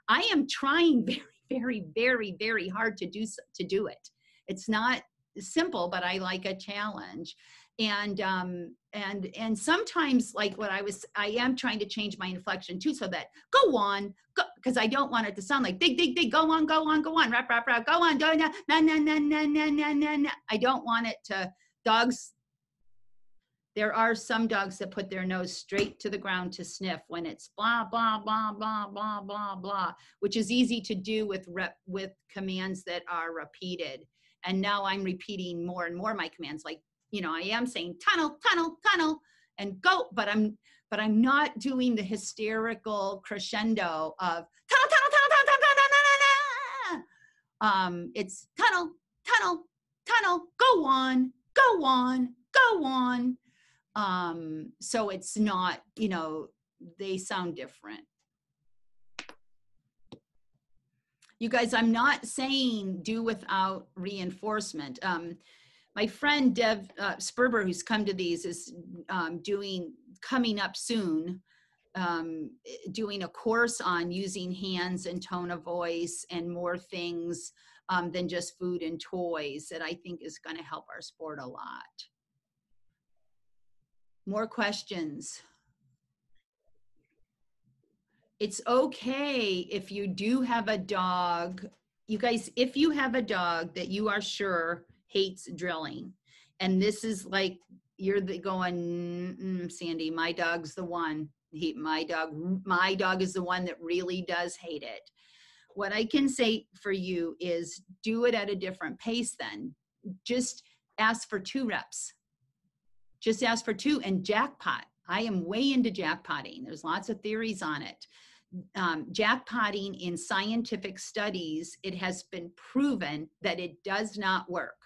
I am trying very, very, very, very hard to do it. It's not simple, but I like a challenge. And sometimes, like I am trying to change my inflection too, so that go on, go, because I don't want it to sound like dig, go on, rap, go on, go na na na na na na na. I don't want it to, dogs, there are some dogs that put their nose straight to the ground to sniff when it's blah, blah, blah, blah, blah, blah, blah, which is easy to do with commands that are repeated. And now I'm repeating more and more my commands. Like, you know, I am saying tunnel, tunnel, tunnel, and go, but I'm not doing the hysterical crescendo of tunnel, tunnel, tunnel, tunnel, tunnel, tunnel, tunnel. It's tunnel, tunnel, tunnel, go on, go on, go on. So it's not, you know, they sound different. You guys, I'm not saying do without reinforcement. My friend Dev Sperber, who's come to these, is coming up soon, doing a course on using hands and tone of voice and more things than just food and toys, that I think is going to help our sport a lot. More questions? It's okay if you do have a dog. You guys, if you have a dog that you are sure hates drilling, and this is like, you're going, Sandy, my dog's the one. My dog is the one that really does hate it. What I can say for you is do it at a different pace then. Just ask for 2 reps. Just ask for 2 and jackpot. I am way into jackpotting. There's lots of theories on it. Jackpotting in scientific studies, it has been proven that it does not work.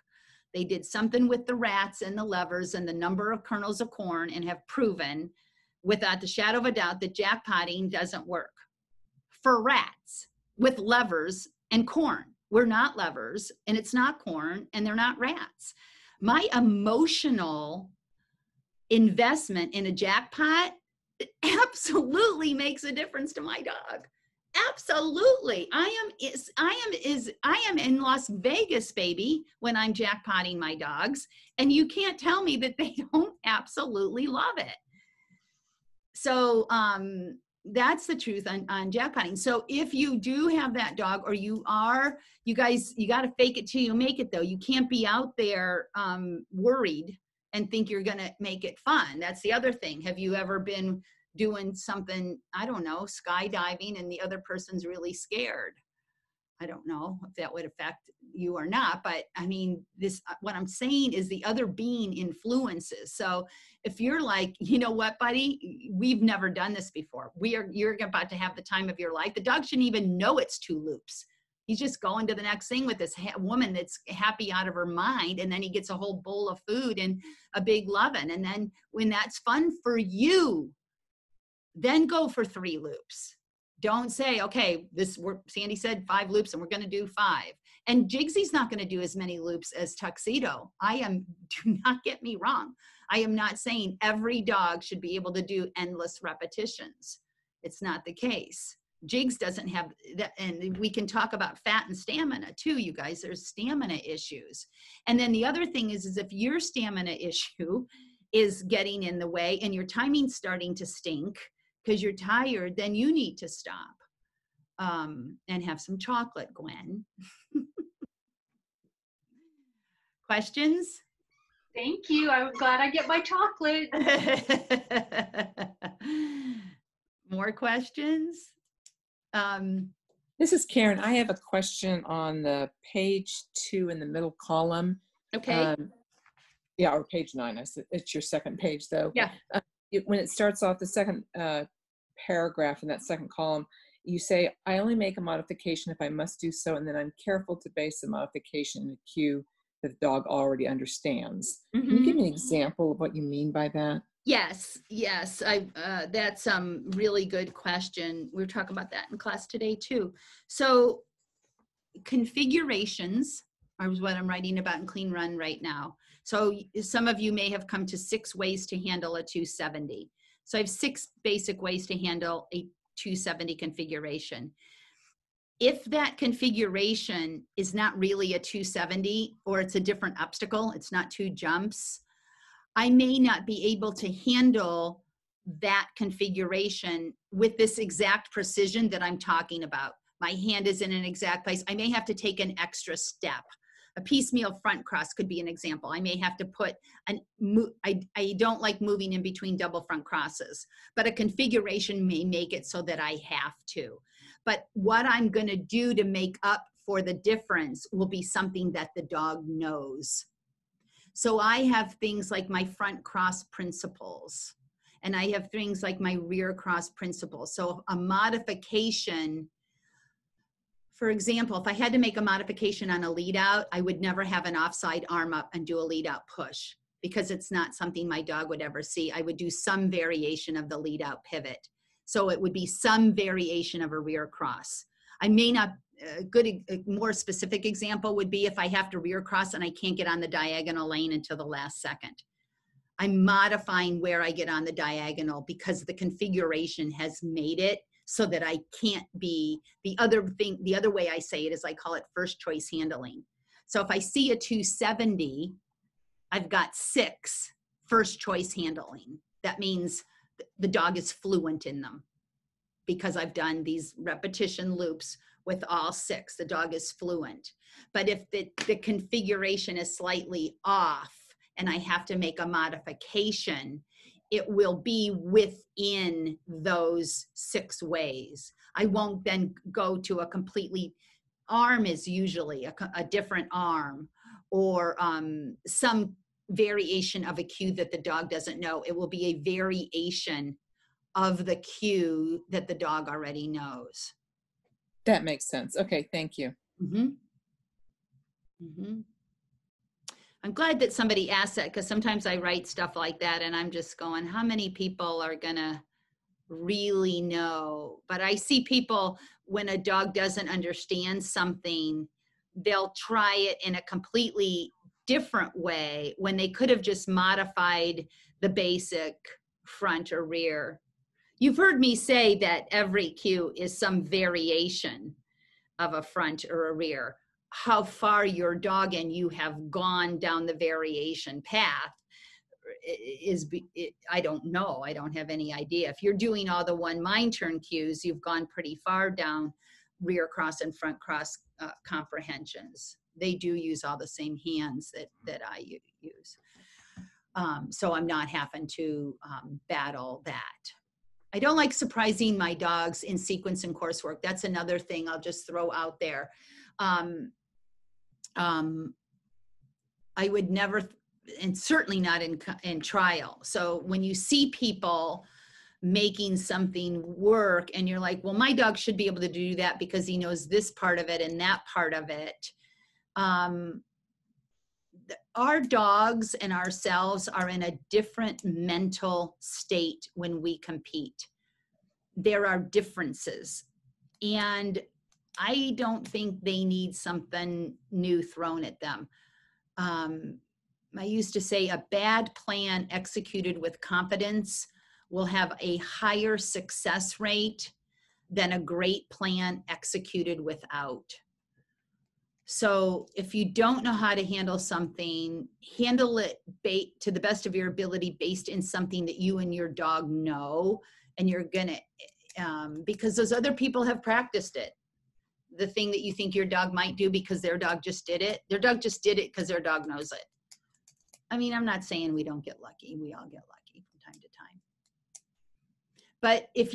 They did something with the rats and the levers and the number of kernels of corn and have proven without the shadow of a doubt that jackpotting doesn't work for rats with levers and corn. We're not levers and it's not corn and they're not rats. My emotional investment in a jackpot absolutely makes a difference to my dog. Absolutely. I am in Las Vegas, baby, when I'm jackpotting my dogs, and you can't tell me that they don't absolutely love it. So that's the truth on jackpotting. So if you do have that dog, or you guys, you got to fake it till you make it, though. You can't be out there worried and think you're going to make it fun. That's the other thing. Have you ever been doing something, I don't know, skydiving, and the other person's really scared? I don't know if that would affect you or not, but I mean, what I'm saying is the other being influences. So if you're like, you know what, buddy, we've never done this before. You're about to have the time of your life. The dog shouldn't even know it's 2 loops. He's just going to the next thing with this woman that's happy out of her mind. And then he gets a whole bowl of food and a big lovin'. And then when that's fun for you, then go for 3 loops. Don't say, okay, Sandy said 5 loops and we're going to do 5. And Jigsy's not going to do as many loops as Tuxedo. Do not get me wrong. I am not saying every dog should be able to do endless repetitions. It's not the case. Jigs doesn't have that. And we can talk about fat and stamina too, you guys. There's stamina issues. And then the other thing is if your stamina issue is getting in the way and your timing's starting to stink, because you're tired, then you need to stop and have some chocolate, Gwen. Questions? Thank you. I'm glad I get my chocolate. More questions? This is Karen. I have a question on the page 2 in the middle column. Okay. Yeah, or page 9. It's your second page, though. Yeah. When it starts off, the second paragraph in that second column, you say, I only make a modification if I must do so, and then I'm careful to base the modification in a cue that the dog already understands. Mm-hmm. Can you give me an example of what you mean by that? Yes. That's a really good question. We were talking about that in class today too. So configurations are what I'm writing about in Clean Run right now. So some of you may have come to 6 ways to handle a 270. So I have 6 basic ways to handle a 270 configuration. If that configuration is not really a 270, or it's a different obstacle, it's not 2 jumps, I may not be able to handle that configuration with this exact precision that I'm talking about. My hand is in an exact place. I may have to take an extra step. A piecemeal front cross could be an example. I may have to put I don't like moving in between double front crosses, but a configuration may make it so that I have to. But what I'm going to do to make up for the difference will be something that the dog knows. So I have things like my front cross principles, and I have things like my rear cross principles. So a modification, for example, if I had to make a modification on a lead out, I would never have an offside arm up and do a lead out push, because it's not something my dog would ever see. I would do some variation of the lead out pivot. So it would be some variation of a rear cross. I may not, a more specific example would be if I have to rear cross and I can't get on the diagonal lane until the last second. I'm modifying where I get on the diagonal because the configuration has made it so that I can't be. The other way I say it is I call it first choice handling. So if I see a 270, I've got 6 first choice handling. That means the dog is fluent in them because I've done these repetition loops with all 6. The dog is fluent. But if the configuration is slightly off and I have to make a modification, it will be within those 6 ways. I won't then go to a completely, arm is usually a different arm, or some variation of a cue that the dog doesn't know. It will be a variation of the cue that the dog already knows. That makes sense. Okay, thank you. Mm-hmm. Mm-hmm. I'm glad that somebody asked that, because sometimes I write stuff like that and I'm just going, how many people are gonna really know? But I see people, when a dog doesn't understand something, they'll try it in a completely different way when they could have just modified the basic front or rear. You've heard me say that every cue is some variation of a front or a rear. How far your dog and you have gone down the variation path I don't know. I don't have any idea. If you're doing all the one mind turn cues, you've gone pretty far down rear cross and front cross comprehensions. They do use all the same hands that I use. So I'm not having to battle that. I don't like surprising my dogs in sequence and coursework. That's another thing I'll just throw out there. I would never, and certainly not in trial. So when you see people making something work and you're like, well, my dog should be able to do that because he knows this part of it and that part of it. Our dogs and ourselves are in a different mental state when we compete. There are differences. And I don't think they need something new thrown at them. I used to say a bad plan executed with confidence will have a higher success rate than a great plan executed without. So if you don't know how to handle something, handle it to the best of your ability based in something that you and your dog know, and you're gonna, because those other people have practiced it. The thing that you think your dog might do because their dog just did it, their dog just did it because their dog knows it. I mean, I'm not saying we don't get lucky. We all get lucky from time to time. But if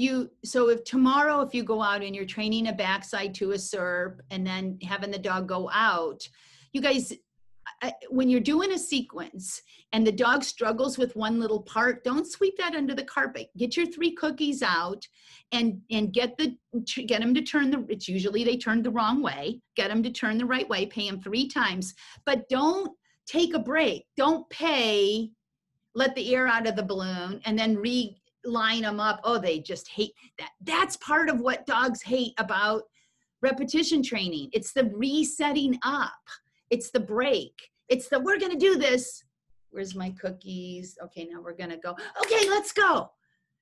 tomorrow, if you go out and you're training a backside to a SERP and then having the dog go out, you guys, when you're doing a sequence and the dog struggles with one little part, don't sweep that under the carpet. Get your 3 cookies out and get them to turn it's usually they turned the wrong way. Get them to turn the right way, pay them 3 times, but don't take a break. Don't let the air out of the balloon and then line them up. Oh, they just hate that. That's part of what dogs hate about repetition training. It's the resetting up. It's the break. It's we're going to do this. Where's my cookies? Okay, now we're going to go. Okay, let's go.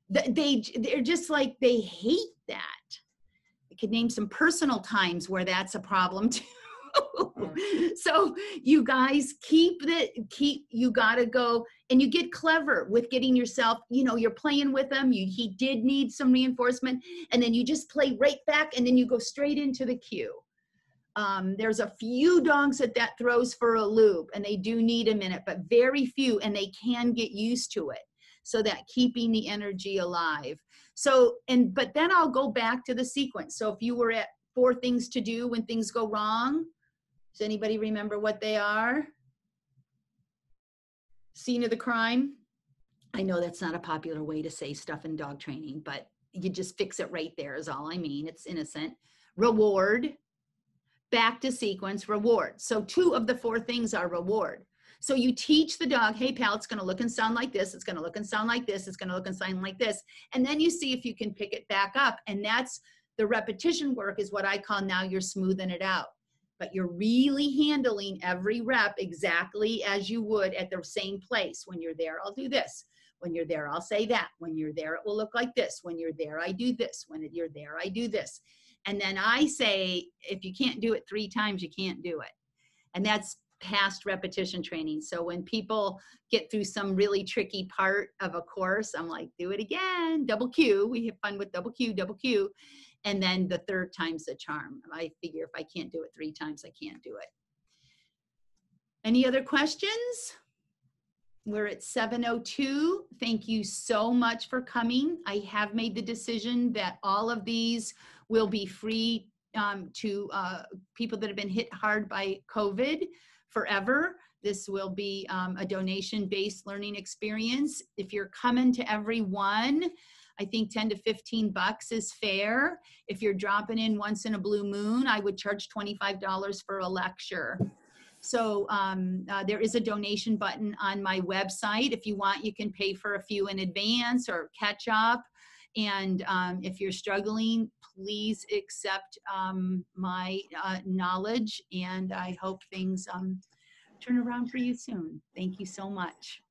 They're just like, they hate that. I could name some personal times where that's a problem too. So you guys you got to go and you get clever with getting yourself, you're playing with them. He did need some reinforcement, and then you just play right back and then you go straight into the cue. There's a few dogs that throws for a loop and they do need a minute, but very few, and they can get used to it. So that keeping the energy alive. But then I'll go back to the sequence. So if you were at 4 things to do when things go wrong, does anybody remember what they are? Scene of the crime. I know that's not a popular way to say stuff in dog training, but you just fix it right there is all I mean. It's innocent. Reward, back to sequence, reward. So 2 of the 4 things are reward. So you teach the dog, hey pal, it's going to look and sound like this. It's going to look and sound like this. It's going to look and sound like this. And then you see if you can pick it back up. And that's the repetition work, is what I call now you're smoothing it out. But you're really handling every rep exactly as you would at the same place. When you're there, I'll do this. When you're there, I'll say that. When you're there, it will look like this. When you're there, I do this. When you're there, I do this. And then I say, if you can't do it 3 times, you can't do it. And that's past repetition training. So when people get through some really tricky part of a course, I'm like, do it again, double Q. We have fun with double Q, double Q. And then the 3rd time's the charm. I figure if I can't do it 3 times, I can't do it. Any other questions? We're at 7:02. Thank you so much for coming. I have made the decision that all of these will be free to people that have been hit hard by COVID forever. This will be a donation-based learning experience. If you're coming to every one, I think 10 to 15 bucks is fair. If you're dropping in once in a blue moon, I would charge $25 for a lecture. So there is a donation button on my website. If you want, you can pay for a few in advance or catch up. And if you're struggling, please accept my knowledge, and I hope things turn around for you soon. Thank you so much.